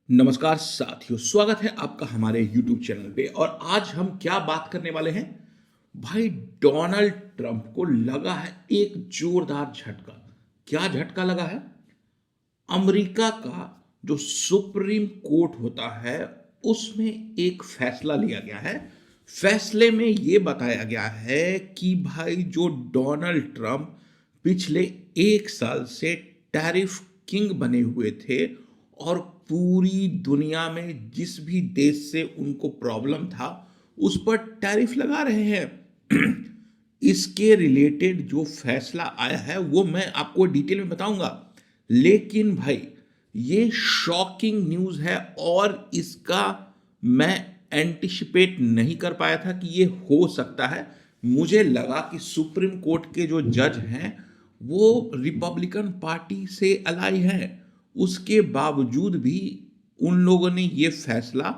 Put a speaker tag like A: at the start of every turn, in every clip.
A: नमस्कार साथियों, स्वागत है आपका हमारे YouTube चैनल पे। और आज हम क्या बात करने वाले हैं भाई। डोनाल्ड ट्रंप को लगा है एक जोरदार झटका। क्या झटका लगा है? अमेरिका का जो सुप्रीम कोर्ट होता है उसमें एक फैसला लिया गया है। फैसले में यह बताया गया है कि भाई जो डोनाल्ड ट्रंप पिछले 1 साल से टैरिफ किंग बने हुए थे और पूरी दुनिया में जिस भी देश से उनको प्रॉब्लम था उस पर टैरिफ लगा रहे हैं। इसके रिलेटेड जो फैसला आया है वो मैं आपको डिटेल में बताऊंगा। लेकिन भाई ये शॉकिंग न्यूज़ है और इसका मैं एंटिसिपेट नहीं कर पाया था कि ये हो सकता है। मुझे लगा कि सुप्रीम कोर्ट के जो जज हैं वो रिपब्लिकन पार्टी से अलाई हैं, उसके बावजूद भी उन लोगों ने ये फैसला,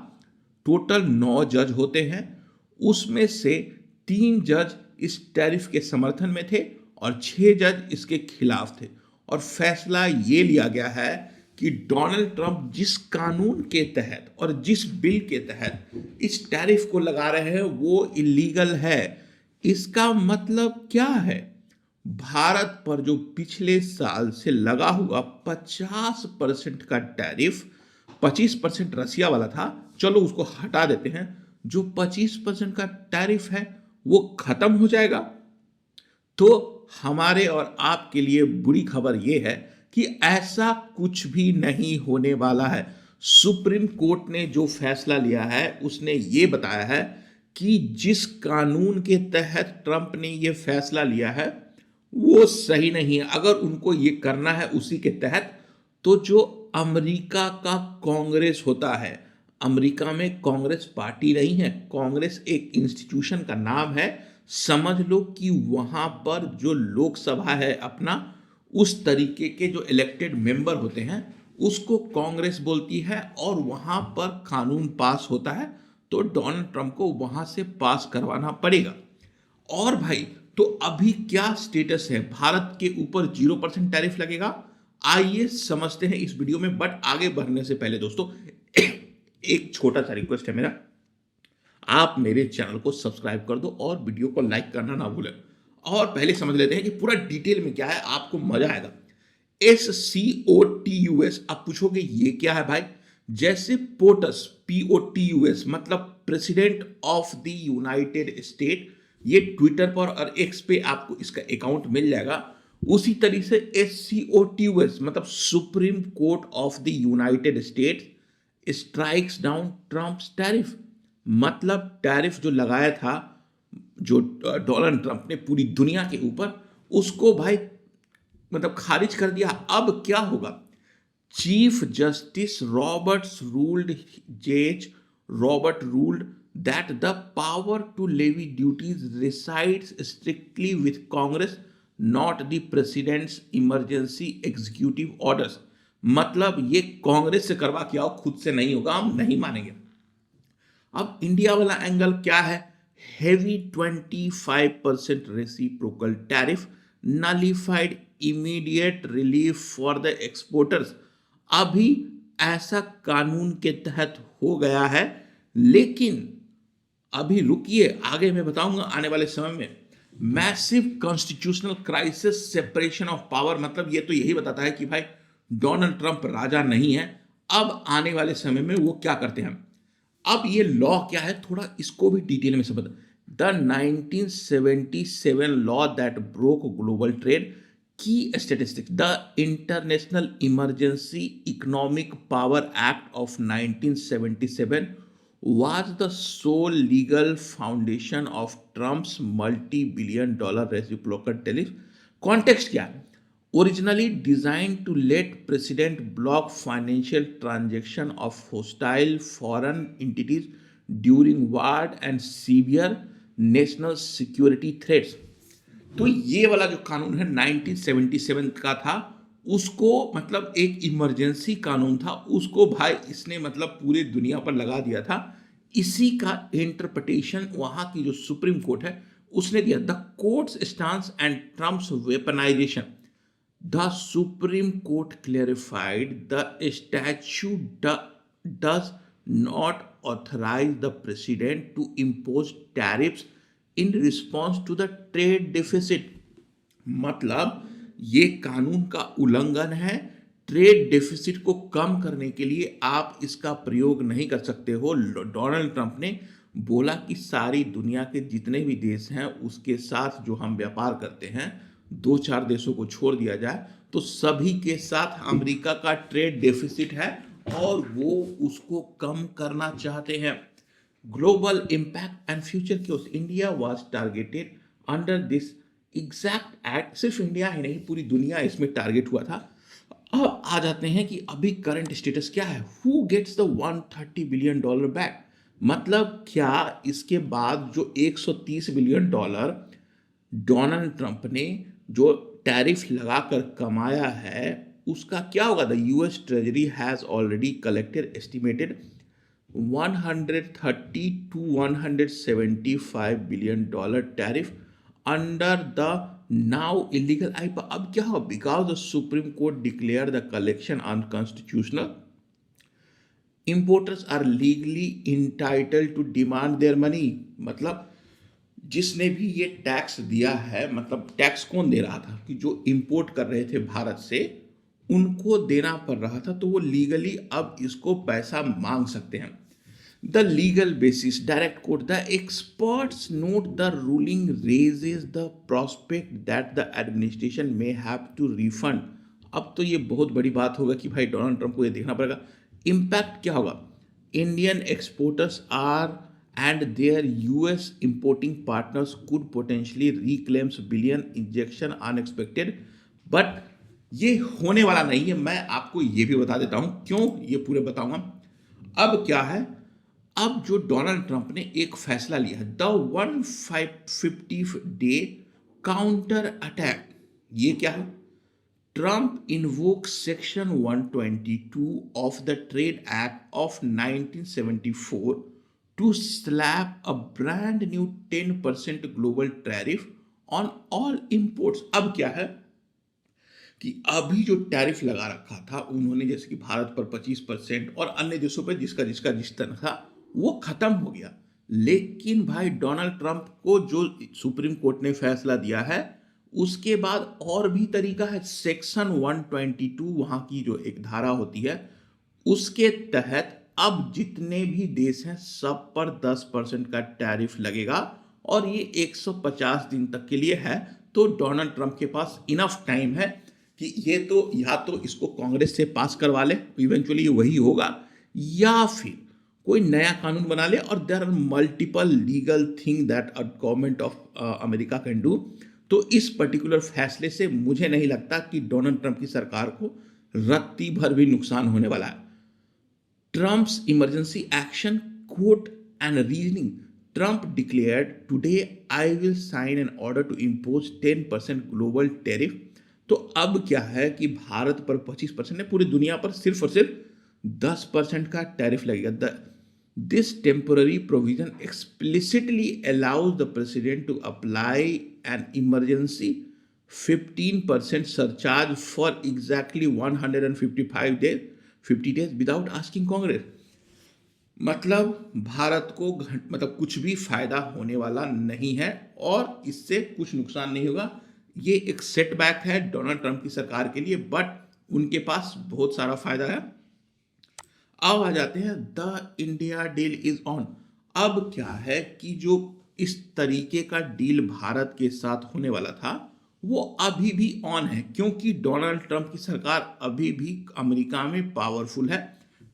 A: टोटल 9 जज होते हैं उसमें से 3 जज इस टैरिफ के समर्थन में थे और 6 जज इसके खिलाफ थे। और फैसला ये लिया गया है कि डोनाल्ड ट्रंप जिस कानून के तहत और जिस बिल के तहत इस टैरिफ को लगा रहे हैं वो इलीगल है। इसका मतलब क्या है? भारत पर जो पिछले साल से लगा हुआ 50% का टैरिफ, 25% रसिया वाला था, चलो उसको हटा देते हैं, जो 25% का टैरिफ है वो खत्म हो जाएगा। तो हमारे और आपके लिए बुरी खबर यह है कि ऐसा कुछ भी नहीं होने वाला है। सुप्रीम कोर्ट ने जो फैसला लिया है उसने ये बताया है कि जिस कानून के तहत ट्रंप ने ये फैसला लिया है वो सही नहीं है। अगर उनको ये करना है उसी के तहत, तो जो अमेरिका का कांग्रेस होता है, अमेरिका में कांग्रेस पार्टी नहीं है, कांग्रेस एक इंस्टीट्यूशन का नाम है। समझ लो कि वहां पर जो लोकसभा है अपना, उस तरीके के जो इलेक्टेड मेंबर होते हैं उसको कांग्रेस बोलती है और वहां पर कानून पास होता है तो डोनाल्ड ट्रंप को वहां से पास करवाना पड़ेगा। और भाई तो अभी क्या स्टेटस है? भारत के ऊपर 0% टैरिफ लगेगा। आइए समझते हैं इस वीडियो में। बट आगे बढ़ने से पहले दोस्तों एक छोटा सा रिक्वेस्ट है मेरा, आप मेरे चैनल को सब्सक्राइब कर दो और वीडियो को लाइक करना ना भूलें। और पहले समझ लेते हैं कि पूरा डिटेल में क्या है, आपको मजा आएगा। SCOTUS, आप पूछोगे ये क्या है भाई? जैसे पोटस, POTUS मतलब president of the United state, ये ट्विटर पर और एक्स पे आपको इसका अकाउंट मिल जाएगा। उसी तरीके से SCOTUS मतलब supreme court of the United states strikes down Trump's tariff. मतलब टैरिफ जो लगाया था जो डोनाल्ड ट्रंप ने पूरी दुनिया के ऊपर, उसको भाई मतलब खारिज कर दिया। अब क्या होगा? Chief justice Robert ruled that the power to levy duties resides strictly with Congress, not the President's emergency executive orders। मतलब ये कांग्रेस से करवा के आओ, खुद से नहीं होगा, हम नहीं मानेंगे। अब इंडिया वाला एंगल क्या है? Heavy 25% reciprocal tariff, nullified immediate relief for the exporters. अभी ऐसा कानून के तहत हो गया है, लेकिन अभी रुकिए, आगे मैं बताऊंगा आने वाले समय में। Massive constitutional crisis, separation of power, मतलब ये तो यही बताता है कि भाई डोनाल्ड ट्रंप राजा नहीं है। अब आने वाले समय में वो क्या करते हैं। अब ये लॉ क्या है, थोड़ा इसको भी डिटेल में समझ। The 1977 law that broke global trade, की statistics, the international emergency economic power act of 1977 was the sole legal foundation of Trump's multi-billion-dollar reciprocal tariff। Context क्या है? Originally designed to let president block financial transaction of hostile foreign entities during war and severe national security threats। तो ये वाला जो कानून है 1977 का था, उसको मतलब एक इमरजेंसी कानून था, उसको भाई इसने मतलब पूरे दुनिया पर लगा दिया था। इसी का इंटरप्रिटेशन वहां की जो सुप्रीम कोर्ट है उसने दिया। The courts stance and Trump's weaponisation, the supreme court clarified the statute does not authorize the president to impose tariffs in response to the trade deficit. मतलब ये कानून का उल्लंघन है। ट्रेड डेफिसिट को कम करने के लिए आप इसका प्रयोग नहीं कर सकते हो। डोनाल्ड ट्रंप ने बोला कि सारी दुनिया के जितने भी देश हैं उसके साथ जो हम व्यापार करते हैं, दो चार देशों को छोड़ दिया जाए तो सभी के साथ अमेरिका का ट्रेड डेफिसिट है और वो उसको कम करना चाहते हैं। Global impact and future chaos India was targeted under this exact act. सिर्फ इंडिया ही नहीं, पूरी दुनिया इसमें टारगेट हुआ था। अब आ जाते हैं कि अभी करंट स्टेटस क्या है। Who gets the 130 billion dollar back? मतलब क्या इसके बाद जो 130 बिलियन डॉलर डोनाल्ड ट्रंप ने जो टैरिफ लगाकर कमाया है उसका क्या होगा? The US treasury has already collected estimated 130 to 175 billion dollar tariff under the now illegal IEEPA. अब क्या हो? Because the supreme court declare the collection unconstitutional, importers are legally entitled to demand their money. मतलब जिसने भी ये tax दिया है, मतलब टैक्स कौन दे रहा था? कि जो इंपोर्ट कर रहे थे भारत से उनको देना पड़ रहा था, तो वो लीगली अब इसको पैसा मांग सकते हैं। The legal basis, direct quote, the experts note the ruling raises the prospect that the administration may have to refund. अब तो ये बहुत बड़ी बात होगा कि भाई डोनाल्ड ट्रंप को ये देखना पड़ेगा। इम्पैक्ट क्या होगा? Indian exporters are and their US importing partners could potentially reclaims billion injection unexpected. But ये होने वाला नहीं है। मैं आपको ये भी बता देता हूं क्यों, ये पूरे बताऊंगा। अब क्या है? अब जो डोनाल्ड ट्रंप ने एक फैसला लिया है, द 150 डे काउंटर अटैक। ये क्या है? Trump invoke section 122 of the trade act of 1974 to slap a brand new 10% global tariff on all imports. अब क्या है कि अभी जो टैरिफ लगा रखा था उन्होंने, जैसे कि भारत पर 25% और अन्य देशों पर जिसका जिसका जिस तरह था, वो खत्म हो गया। लेकिन भाई डोनाल्ड ट्रंप को जो सुप्रीम कोर्ट ने फैसला दिया है उसके बाद और भी तरीका है। सेक्शन 122 वहां की जो एक धारा होती है उसके तहत अब जितने भी देश हैं सब पर 10% का टैरिफ लगेगा और ये 150 दिन तक के लिए है। तो डोनाल्ड ट्रंप के पास इनफ टाइम है कि ये तो या तो इसको कांग्रेस से पास करवा ले, इवेंचुअली वही होगा, या फिर कोई नया कानून बना ले। और there are multiple legal thing that a government of America can do. तो इस पर्टिकुलर फैसले से मुझे नहीं लगता कि डोनाल्ड ट्रंप की सरकार को रत्ती भर भी नुकसान होने वाला है। Trump's emergency action court and reasoning. Trump declared today I will sign an order to impose 10% global tariff. तो अब क्या है कि भारत पर 25% है, पूरी दुनिया पर सिर्फ और सिर्फ 10% का टैरिफ लगेगा। This temporary provision explicitly allows the president to apply an emergency 15% surcharge for exactly 155 days, 50 days without asking Congress. मतलब भारत को मतलब कुछ भी फायदा होने वाला नहीं है और इससे कुछ नुकसान नहीं होगा। ये एक सेटबैक है डोनाल्ड ट्रंप की सरकार के लिए, बट उनके पास बहुत सारा फायदा है। अब आ जाते हैं the India deal is on. अब क्या है कि जो इस तरीके का डील भारत के साथ होने वाला था वो अभी भी ऑन है, क्योंकि डोनाल्ड ट्रंप की सरकार अभी भी अमेरिका में पावरफुल है।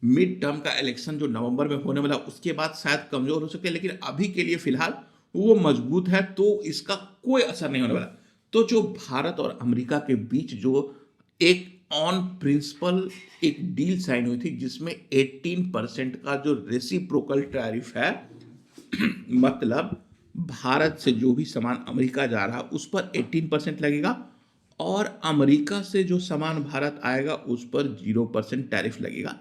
A: मिड टर्म का इलेक्शन जो नवंबर में होने वाला उसके बाद शायद कमजोर हो सके, लेकिन अभी के लिए फिलहाल वो मजबूत है, तो इसका कोई असर नहीं होने वाला। तो जो भारत और अमेरिका के बीच जो एक ऑन प्रिंसिपल एक डील साइन हुई थी जिसमें 18% का जो रेसिप्रोकल टैरिफ है, मतलब भारत से जो भी सामान अमेरिका जा रहा उस पर 18% लगेगा और अमेरिका से जो सामान भारत आएगा उस पर 0% टैरिफ लगेगा।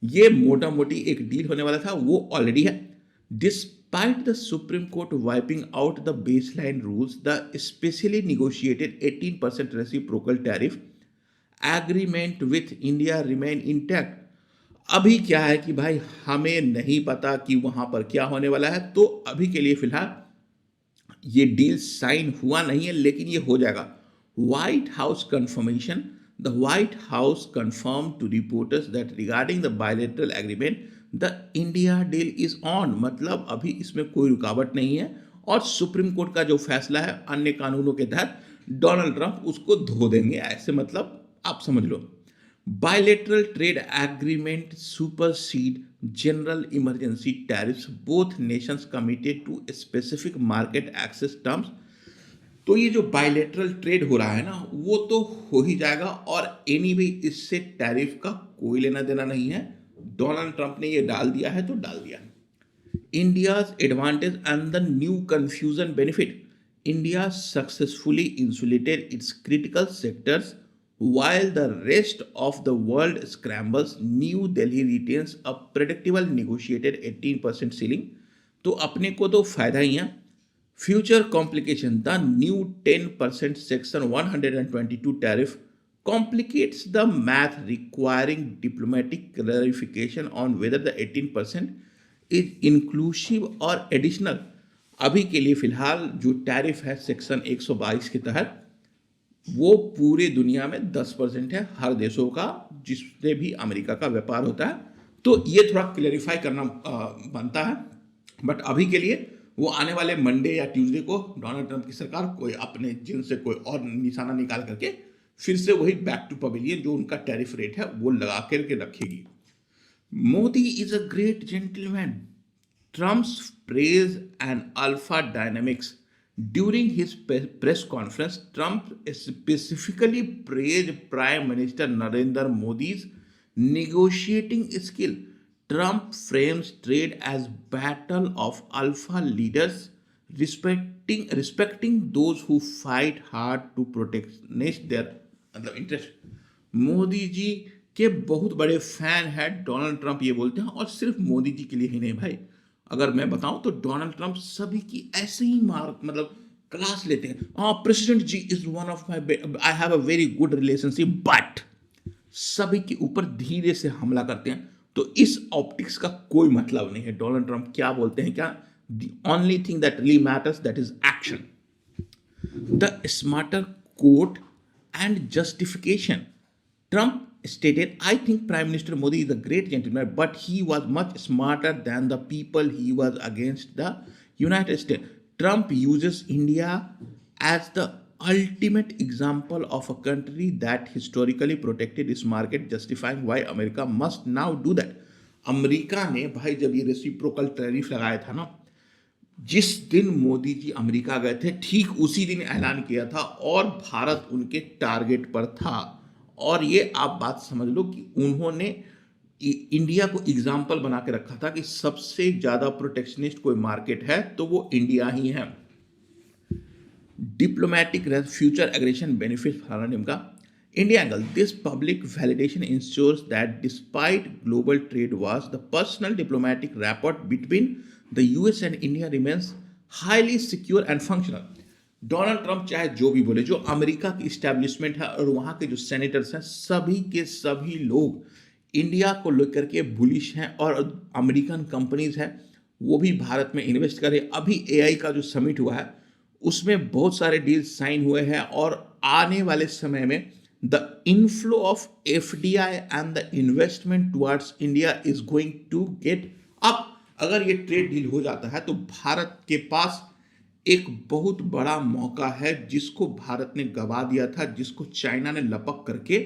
A: ये मोटा मोटी एक डील होने वाला था, वो ऑलरेडी है। Despite the supreme court wiping out the baseline rules, the specially negotiated 18% reciprocal tariff agreement with India remain intact. अभी क्या है कि भाई हमें नहीं पता कि वहां पर क्या होने वाला है, तो अभी के लिए फिलहाल ये डील साइन हुआ नहीं है, लेकिन ये हो जाएगा। White House confirmation, the White House confirm to reporters that regarding the bilateral agreement the India deal is on, मतलब अभी इसमें कोई रुकावट नहीं है और सुप्रीम कोर्ट का जो फैसला है अन्य कानूनों के तहत डोनाल्ड ट्रंप उसको धो देंगे, ऐसे मतलब आप समझ लो। Bilateral trade agreement supersede general emergency tariffs. Both nations committed to specific market access terms. तो ये जो बायलेटरल ट्रेड हो रहा है ना, वो तो हो ही जाएगा और एनीवे इससे टैरिफ का कोई लेना देना नहीं है। डोनाल्ड ट्रंप ने ये डाल दिया है तो डाल दिया है। India's advantage and the new confusion benefit. India successfully insulated its critical sectors while the rest of the world scrambles. New Delhi retains a predictable negotiated 18% ceiling. तो अपने को तो फायदा ही है। Future complication, the new 10% section 122 tariff complicates the math, requiring diplomatic clarification on whether the 18% is inclusive और additional. अभी के लिए फिलहाल जो टैरिफ है सेक्शन 122 के तहत वो पूरे दुनिया में 10% है हर देशों का जिससे भी अमेरिका का व्यापार होता है। तो ये थोड़ा क्लेरिफाई करना बनता है। बट अभी के लिए वो आने वाले मंडे या ट्यूसडे को डोनाल्ड ट्रंप की सरकार कोई अपने जिन से कोई और निशाना निकाल करके फिर से वही बैक टू पवेलियन जो उनका टैरिफ रेट है वो लगा करके रखेगी। Modi is a great gentleman. Trump's praise and alpha dynamics. During his press conference, Trump specifically praised Prime Minister Narendra Modi's negotiating skill. Trump frames trade as battle of alpha leaders, respecting those who fight hard to protect their मतलब interest. Modi ji के बहुत बड़े fan है Donald Trump, ये बोलते हैं। और सिर्फ मोदी जी के लिए ही नहीं भाई, अगर मैं बताऊं तो डोनाल्ड ट्रंप सभी की ऐसे ही मार मतलब क्लास लेते हैं। हाँ, president ji is one of my, I have a very good relationship, but सभी के ऊपर धीरे से हमला करते हैं। तो इस ऑप्टिक्स का कोई मतलब नहीं है। डोनाल्ड ट्रंप क्या बोलते हैं, क्या the only thing that really matters that is action. The smarter quote and justification. Trump stated, I think Prime Minister Modi is a great gentleman, but he was much smarter than the people he was against the United States. Trump uses India as the ultimate example of a country that historically protected its market, justifying why America must now do that. America ने भाई जब ये reciprocal tariff लगाया था ना, जिस दिन Modi ji America गए थे ठीक उसी दिन ऐलान किया था और भारत उनके टारगेट पर था। और ये आप बात समझ लो कि उन्होंने इंडिया को एग्जाम्पल बना के रखा था कि सबसे ज्यादा प्रोटेक्शनिस्ट कोई मार्केट है तो वो इंडिया ही है। डिप्लोमैटिक फ्यूचर एग्रेशन बेनिफिट फलाना का India angle. This public validation ensures that despite global trade wars, the personal diplomatic rapport between the US and India remains highly secure and functional. Donald Trump चाहे जो भी बोले, जो America की establishment है और वहाँ के जो सेनेटर्स हैं सभी के सभी लोग इंडिया को लेकर के बुलिश हैं और अमेरिकन कंपनीज हैं वो भी भारत में इन्वेस्ट करें। अभी एआई का जो समिट हुआ है उसमें बहुत सारे डील्स साइन हुए हैं और आने वाले समय में the inflow of FDI and the investment towards India is going to get up. अगर ये ट्रेड डील हो जाता है तो भारत के पास एक बहुत बड़ा मौका है जिसको भारत ने गवा दिया था, जिसको चाइना ने लपक करके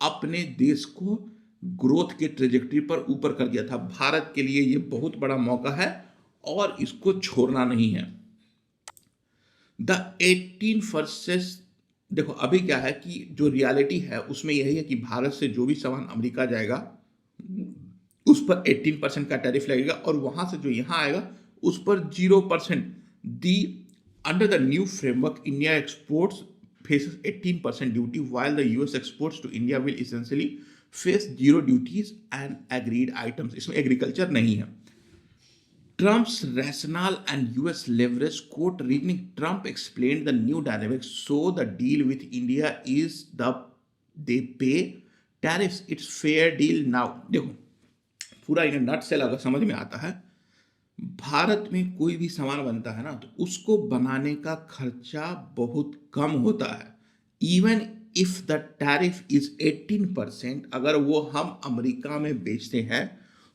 A: अपने देश को ग्रोथ के ट्रेजेक्टरी पर ऊपर कर दिया था। भारत के लिए ये बहुत बड़ा मौका है और इसको छोड़ना नहीं है। द 18 वर्सेस, देखो अभी क्या है कि जो रियलिटी है उसमें यही है कि भारत से जो भी सामान अमेरिका जाएगा उस पर 18% का टैरिफ लगेगा और वहां से जो यहां आएगा उस पर 0%। The under the new framework India exports faces 18% duty while the US exports to India will essentially face 0 duties and agreed items। इसमें एग्रीकल्चर नहीं है। Trump's rationale and US leverage, quote reading, Trump explained the new dynamics. So the deal with India is they pay tariffs. It's fair deal now. देखो पूरा इन नट से अगर समझ में आता है, भारत में कोई भी सामान बनता है ना तो उसको बनाने का खर्चा बहुत कम होता है। Even if the tariff is 18%, अगर वो हम अमेरिका में बेचते हैं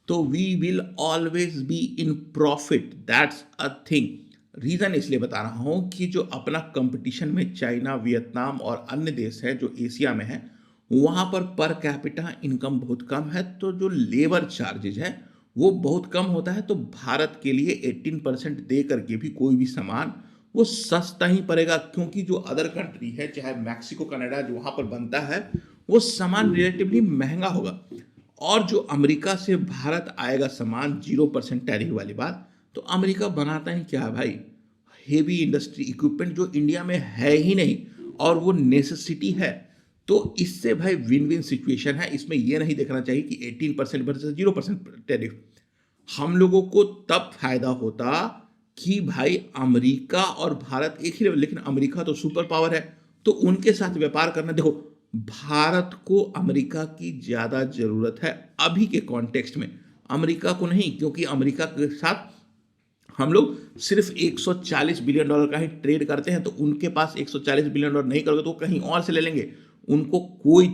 A: तो we will always be in profit. That's a thing. Reason इसलिए बता रहा हूं कि जो अपना कंपटीशन में चाइना, वियतनाम और अन्य देश है जो एशिया में है, वहां पर कैपिटा इनकम बहुत कम है, तो जो लेबर चार्जेज है वो बहुत कम होता है। तो भारत के लिए 18% दे करके भी कोई भी सामान वो सस्ता ही पड़ेगा, क्योंकि जो अदर कंट्री है, चाहे मैक्सिको, कनाडा, जो वहाँ पर बनता है वो सामान रिलेटिवली महंगा होगा। और जो अमेरिका से भारत आएगा सामान 0% टैरिफ वाली बात, तो अमेरिका बनाता ही क्या है भाई? हेवी इंडस्ट्री इक्विपमेंट जो इंडिया में है ही नहीं, और वो नेसेसिटी है। तो इससे भाई विन विन सिचुएशन है। इसमें यह नहीं देखना चाहिए कि 18% वर्सेस 0% टैरिफ। हम लोगों को तब फायदा होता कि भाई अमेरिका और भारत एक ही लेवल, लेकिन अमेरिका तो सुपर पावर है, तो उनके साथ व्यापार करना, देखो भारत को अमेरिका की ज्यादा जरूरत है अभी के कॉन्टेक्स्ट में, अमेरिका को नहीं, क्योंकि अमेरिका के साथ हम लोग सिर्फ 140 बिलियन डॉलर का ही ट्रेड करते हैं, तो उनके पास 140 बिलियन डॉलर नहीं करोगे तो वो कहीं और से ले लेंगे। उनको कोई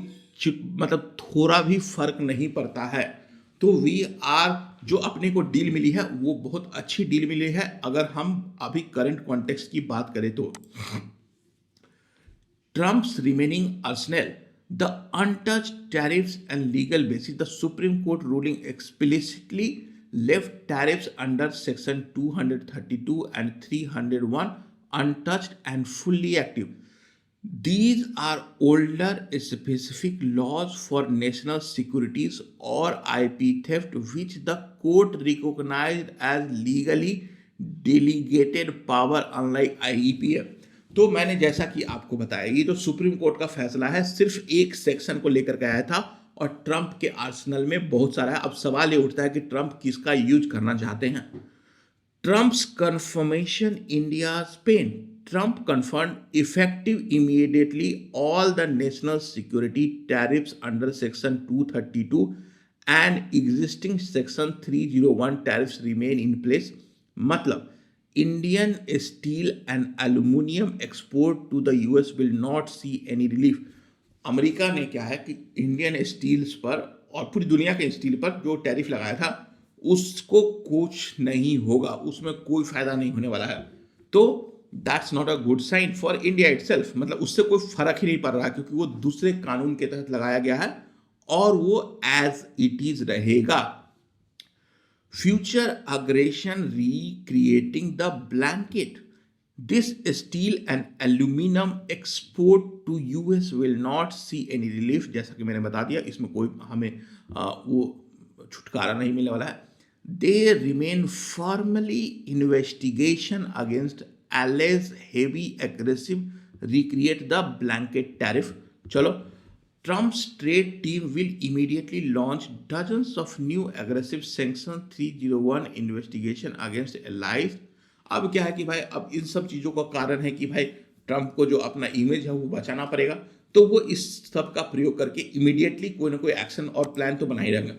A: मतलब थोड़ा भी फर्क नहीं पड़ता है। तो वी आर, जो अपने को डील मिली है वो बहुत अच्छी डील मिली है। अगर हम अभी करंट कॉन्टेक्स्ट की बात करें तो Trump's remaining arsenal, the untouched tariffs and legal basis, the Supreme Court ruling explicitly left tariffs under Section 232 and 301 untouched and fully active. These are older specific laws for national securities or IP theft, which the court recognized as legally delegated power, unlike IEPF. तो मैंने जैसा कि आपको बताया, ये जो supreme court का फैसला है सिर्फ एक सेक्शन को लेकर के आया था, और ट्रंप के आर्सेनल में बहुत सारा है। अब सवाल ये उठता है कि ट्रंप किसका यूज करना चाहते हैं। Trump's confirmation India's pain. Trump confirmed effective immediately all the national security tariffs under Section 232 and existing Section 301 tariffs remain in place. मतलब Indian steel and aluminum export to the US will not see any relief. America ने क्या है कि Indian steels पर और पूरी दुनिया के स्टील पर जो टैरिफ लगाया था उसको कुछ नहीं होगा, उसमें कोई फायदा नहीं होने वाला है। तो that's not a good sign for India itself. मतलब उससे कोई फर्क ही नहीं पड़ रहा, क्योंकि वो दूसरे कानून के तहत लगाया गया है और वो एज इट इज रहेगा। Future aggression recreating the blanket. This steel and aluminum export to US will not see any relief. जैसा कि मैंने बता दिया, इसमें कोई हमें वो छुटकारा नहीं मिलने वाला है। They remain firmly investigation against alleged heavy aggressive recreate the blanket tariff. चलो, Trump's trade team will immediately launch dozens of new aggressive Section 301 investigation against allies. अब क्या है कि भाई अब इन सब चीज़ों का कारण है कि भाई ट्रंप को जो अपना इमेज है वो बचाना पड़ेगा, तो वो इस सब का प्रयोग करके इमीडिएटली कोई ना कोई एक्शन और प्लान तो बना ही रहेगा।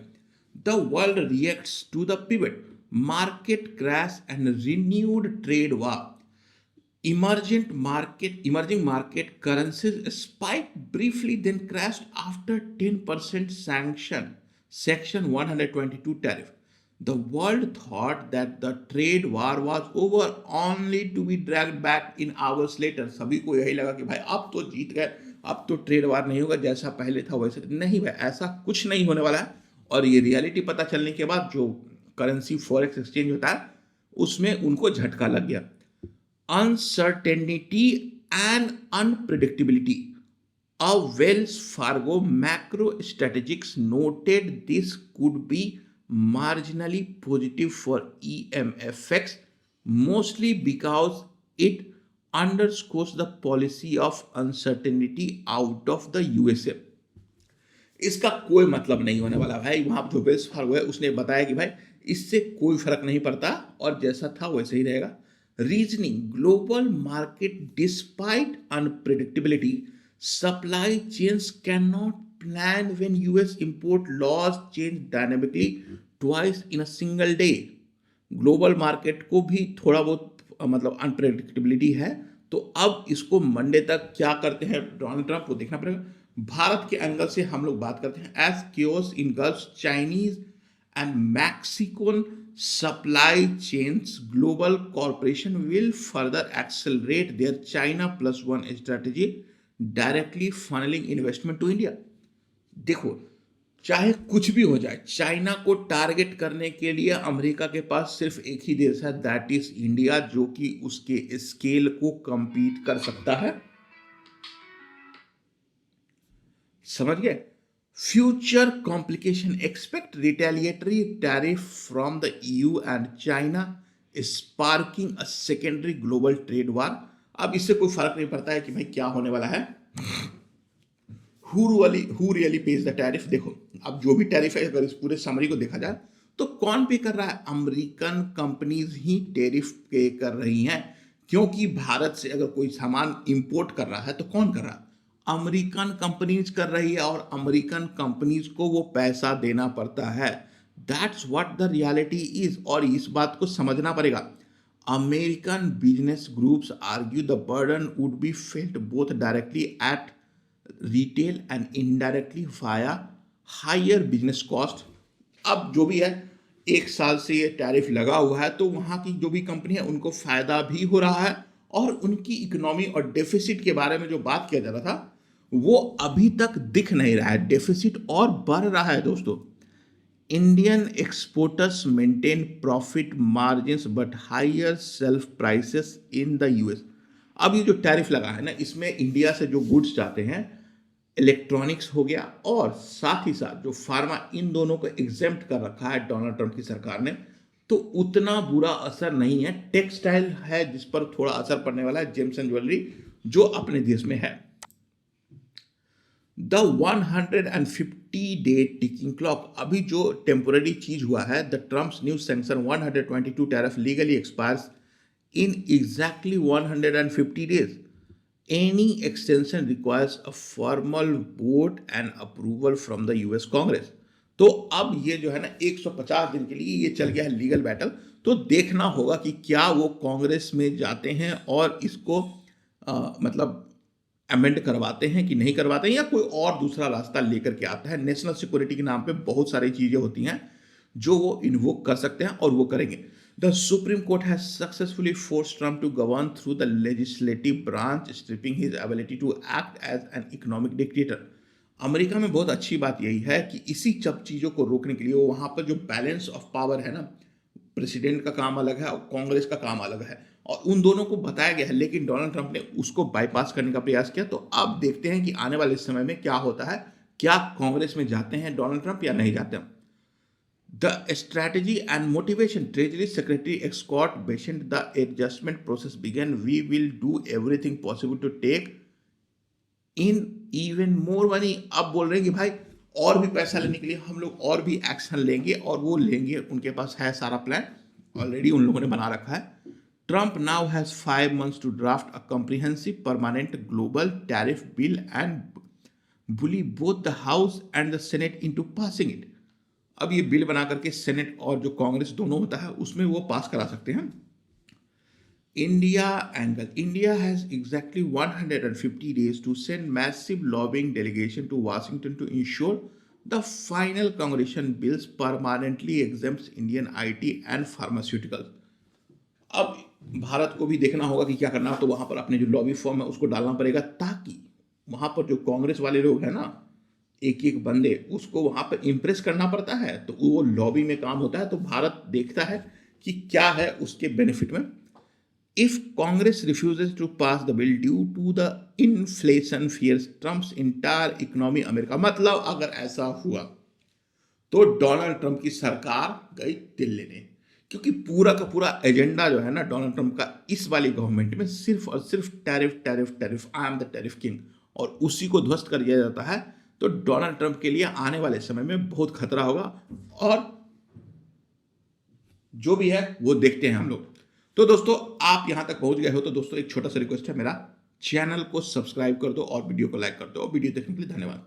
A: The world reacts to the pivot, market crash and renewed trade war. Emerging market currencies spiked briefly, then crashed after 10% Section 122 tariff. The world thought that the trade war was over, only to be dragged back in hours later. सभी को यही लगा कि भाई अब तो जीत गए, अब तो ट्रेड वार नहीं होगा, जैसा पहले था वैसे नहीं। भाई ऐसा कुछ नहीं होने वाला है। और ये रियलिटी पता चलने के बाद जो करेंसी फॉरेक्स एक्सचेंज होता है उसमें उनको झटका लग गया। Uncertainty and unpredictability. A Wells Fargo macro strategics noted this could be marginally positive for EMFX, mostly because it underscores the policy of uncertainty out of the USA. इसका कोई मतलब नहीं होने वाला भाई। वहां जो वेल्स फार्गो है उसने बताया कि भाई इससे कोई फर्क नहीं पड़ता और जैसा था वैसे ही रहेगा। Reasoning: global market despite unpredictability, supply chains cannot plan when US import laws change dynamically. Twice in a single day. Global market को भी थोड़ा बहुत मतलब अनप्रेडिक्टेबिलिटी है। तो अब इसको मंडे तक क्या करते हैं डोनाल्ड ट्रंप को देखना पड़ेगा। भारत के एंगल से हम लोग बात करते हैं। As chaos engulfs Chinese and Mexican supply chains, global corporation will further accelerate their China plus one strategy, directly funneling investment to India। देखो, चाहे कुछ भी हो जाए, चाइना को टारगेट करने के लिए अमेरिका के पास सिर्फ एक ही देश है, दैट इज इंडिया, जो कि उसके स्केल को कंपीट कर सकता है। समझ गए। Future complication, expect retaliatory tariff from the EU and China sparking a secondary global trade war. अब इससे कोई फर्क नहीं पड़ता है कि भाई क्या होने वाला है। Who really page the tariff. देखो, अब जो भी टैरिफ है, अगर इस पूरे समरी को देखा जाए तो कौन पे कर रहा है? अमेरिकन कंपनीज ही टैरिफ पे कर रही हैं, क्योंकि भारत से अगर कोई सामान इंपोर्ट कर रहा है तो कौन कर रहा है? अमेरिकन कंपनीज कर रही है, और अमेरिकन कंपनीज को वो पैसा देना पड़ता है। That's what the reality is. और इस बात को समझना पड़ेगा। American business groups argue the burden would be felt both directly at retail and indirectly via higher business cost. अब जो भी है, एक साल से ये टैरिफ लगा हुआ है, तो वहाँ की जो भी कंपनी है उनको फायदा भी हो रहा है, और उनकी इकोनॉमी और डेफिसिट के बारे में जो बात किया जा रहा था वो अभी तक दिख नहीं रहा है। डेफिसिट और बढ़ रहा है दोस्तों। Indian exporters maintain profit margins but higher self prices in the US। अब ये जो टैरिफ लगा है ना, इसमें इंडिया से जो गुड्स जाते हैं, इलेक्ट्रॉनिक्स हो गया और साथ ही साथ जो फार्मा, इन दोनों को एग्जेम्प्ट कर रखा है डोनाल्ड ट्रंप की सरकार ने। तो उतना बुरा असर नहीं है। टेक्सटाइल है जिस पर थोड़ा असर पड़ने वाला है, जेम्स एंड ज्वेलरी, जो अपने देश में है। द 150-day टिकिंग क्लॉक, अभी जो टेम्पोररी चीज हुआ है, the Trump's new sanction 122 tariff legally expires in exactly 150 days। Any extension requires a formal vote and approval from the US Congress। तो अब ये जो है ना 150 दिन के लिए ये चल गया है लीगल बैटल। तो देखना होगा कि क्या वो कांग्रेस में जाते हैं और इसको मतलब अमेंड करवाते हैं कि नहीं करवाते हैं, या कोई और दूसरा रास्ता लेकर के आता है। नेशनल सिक्योरिटी के नाम पे बहुत सारी चीजें होती हैं जो वो इन्वोक कर सकते हैं, और वो करेंगे। The Supreme Court has successfully forced Trump to govern through the legislative branch, stripping his ability to act as an economic dictator। America में बहुत अच्छी बात यही है कि इसी सब चीज़ों को रोकने के लिए वो वहाँ पर जो बैलेंस ऑफ पावर है ना, प्रेसिडेंट का काम अलग है और कांग्रेस का काम अलग है, और उन दोनों को बताया गया है, लेकिन डोनाल्ड ट्रंप ने उसको बाईपास करने का प्रयास किया। तो अब देखते हैं कि आने वाले समय में क्या होता है। क्या कांग्रेस में जाते हैं डोनाल्ड ट्रंप या नहीं जाते हैं। The strategy and motivation, Treasury Secretary Scott Bessent, the adjustment process began. We will do everything possible to take in even more money। अब बोल रहे हैं कि भाई और भी पैसा लेने के लिए हम लोग और भी एक्शन लेंगे, और वो लेंगे, उनके पास है सारा प्लान, ऑलरेडी उन लोगों ने बना रखा है। Trump now has 5 months to draft a comprehensive permanent global tariff bill and bully both the House and the Senate into passing it। अब ये बिल बना करके सेनेट और जो कांग्रेस दोनों होता है उसमें वो पास करा सकते हैं। India angle, India has exactly 150 days to send massive lobbying delegation to Washington to ensure the final congressional bills permanently exempts Indian IT and pharmaceuticals। अब भारत को भी देखना होगा कि क्या करना है, तो वहां पर अपने जो लॉबी फॉर्म है उसको डालना पड़ेगा, ताकि वहां पर जो कांग्रेस वाले लोग हैं ना, एक एक बंदे, उसको वहां पर इंप्रेस करना पड़ता है, तो वो लॉबी में काम होता है। तो भारत देखता है कि क्या है उसके बेनिफिट में। If Congress refuses to pass the bill due to the inflation fears Trump's entire economy America, मतलब अगर ऐसा हुआ तो डोनाल्ड ट्रंप की सरकार गई दिल लेने, क्योंकि पूरा का पूरा एजेंडा जो है ना डोनाल्ड ट्रंप का इस वाली गवर्नमेंट में सिर्फ और सिर्फ tariff tariff tariff, I am the tariff king, और उसी को ध्वस्त कर दिया जाता है। तो डोनाल्ड ट्रंप के लिए आने वाले समय में बहुत खतरा होगा, और जो भी है वो देखते हैं हम लोग। तो दोस्तों, आप यहां तक पहुंच गए हो तो दोस्तों एक छोटा सा रिक्वेस्ट है, मेरा चैनल को सब्सक्राइब कर दो और वीडियो को लाइक कर दो, और वीडियो देखने के लिए धन्यवाद।